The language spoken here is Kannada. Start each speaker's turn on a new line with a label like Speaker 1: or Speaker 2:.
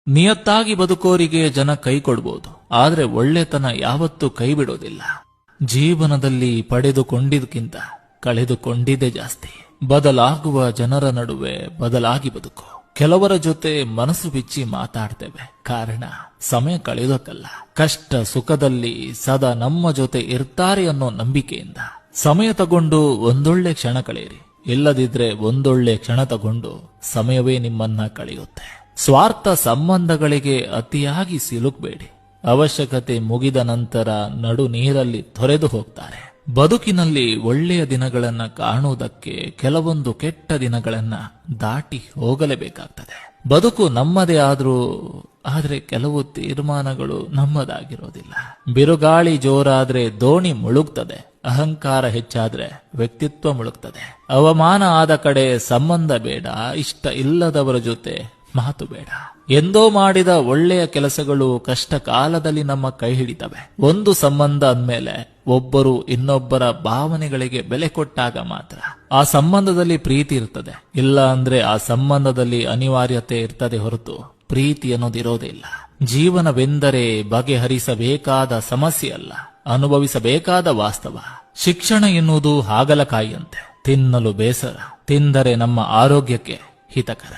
Speaker 1: ನಿಯತ್ತಾಗಿ ಬದುಕೋರಿಗೆ ಜನ ಕೈ ಕೊಡ್ಬೋದು, ಆದ್ರೆ ಒಳ್ಳೆತನ ಯಾವತ್ತೂ ಕೈ ಬಿಡೋದಿಲ್ಲ. ಜೀವನದಲ್ಲಿ ಪಡೆದುಕೊಂಡಿದ್ದಕ್ಕಿಂತ ಕಳೆದುಕೊಂಡಿದ್ದೇ ಜಾಸ್ತಿ. ಬದಲಾಗುವ ಜನರ ನಡುವೆ ಬದಲಾಗಿ ಬದುಕು. ಕೆಲವರ ಜೊತೆ ಮನಸ್ಸು ಬಿಚ್ಚಿ ಮಾತಾಡ್ತೇವೆ, ಕಾರಣ ಸಮಯ ಕಳೆಯೋದಕ್ಕಲ್ಲ, ಕಷ್ಟ ಸುಖದಲ್ಲಿ ಸದಾ ನಮ್ಮ ಜೊತೆ ಇರ್ತಾರೆ ಅನ್ನೋ ನಂಬಿಕೆಯಿಂದ. ಸಮಯ ತಗೊಂಡು ಒಂದೊಳ್ಳೆ ಕ್ಷಣ ಕಳೆಯಿರಿ, ಇಲ್ಲದಿದ್ರೆ ಒಂದೊಳ್ಳೆ ಕ್ಷಣ ತಗೊಂಡು ಸಮಯವೇ ನಿಮ್ಮನ್ನ ಕಳೆಯುತ್ತೆ. ಸ್ವಾರ್ಥ ಸಂಬಂಧಗಳಿಗೆ ಅತಿಯಾಗಿ ಸಿಲುಕಬೇಡಿ. ಅವಶ್ಯಕತೆ ಮುಗಿದ ನಂತರ ನಡು ನೀರಲ್ಲಿ ತೊರೆದು ಹೋಗ್ತಾರೆ. ಬದುಕಿನಲ್ಲಿ ಒಳ್ಳೆಯ ದಿನಗಳನ್ನ ಕಾಣುವುದಕ್ಕೆ ಕೆಲವೊಂದು ಕೆಟ್ಟ ದಿನಗಳನ್ನ ದಾಟಿ ಹೋಗಲೇಬೇಕಾಗ್ತದೆ. ಬದುಕು ನಮ್ಮದೇ ಆದ್ರೆ ಕೆಲವು ತೀರ್ಮಾನಗಳು ನಮ್ಮದಾಗಿರೋದಿಲ್ಲ. ಬಿರುಗಾಳಿ ಜೋರಾದ್ರೆ ದೋಣಿ ಮುಳುಗ್ತದೆ, ಅಹಂಕಾರ ಹೆಚ್ಚಾದ್ರೆ ವ್ಯಕ್ತಿತ್ವ ಮುಳುಗ್ತದೆ. ಅವಮಾನ ಆದ ಕಡೆ ಸಂಬಂಧ ಬೇಡ, ಇಷ್ಟ ಇಲ್ಲದವರ ಜೊತೆ ಮಾತು ಬೇಡ. ಎಂದೋ ಮಾಡಿದ ಒಳ್ಳೆಯ ಕೆಲಸಗಳು ಕಷ್ಟ ಕಾಲದಲ್ಲಿ ನಮ್ಮ ಕೈ ಹಿಡಿತವೆ. ಒಂದು ಸಂಬಂಧ ಅಂದ್ಮೇಲೆ ಒಬ್ಬರು ಇನ್ನೊಬ್ಬರ ಭಾವನೆಗಳಿಗೆ ಬೆಲೆ ಕೊಟ್ಟಾಗ ಮಾತ್ರ ಆ ಸಂಬಂಧದಲ್ಲಿ ಪ್ರೀತಿ ಇರ್ತದೆ. ಇಲ್ಲ ಅಂದ್ರೆ ಆ ಸಂಬಂಧದಲ್ಲಿ ಅನಿವಾರ್ಯತೆ ಇರ್ತದೆ ಹೊರತು ಪ್ರೀತಿ ಅನ್ನೋದಿರೋದೇ ಇಲ್ಲ. ಜೀವನವೆಂದರೆ ಬಗೆಹರಿಸಬೇಕಾದ ಸಮಸ್ಯೆ ಅಲ್ಲ, ಅನುಭವಿಸಬೇಕಾದ ವಾಸ್ತವ. ಶಿಕ್ಷಣ ಎನ್ನುವುದು ಹಾಗಲಕಾಯಿಯಂತೆ, ತಿನ್ನಲು ಬೇಸರ, ತಿಂದರೆ ನಮ್ಮ ಆರೋಗ್ಯಕ್ಕೆ ಹಿತಕರ.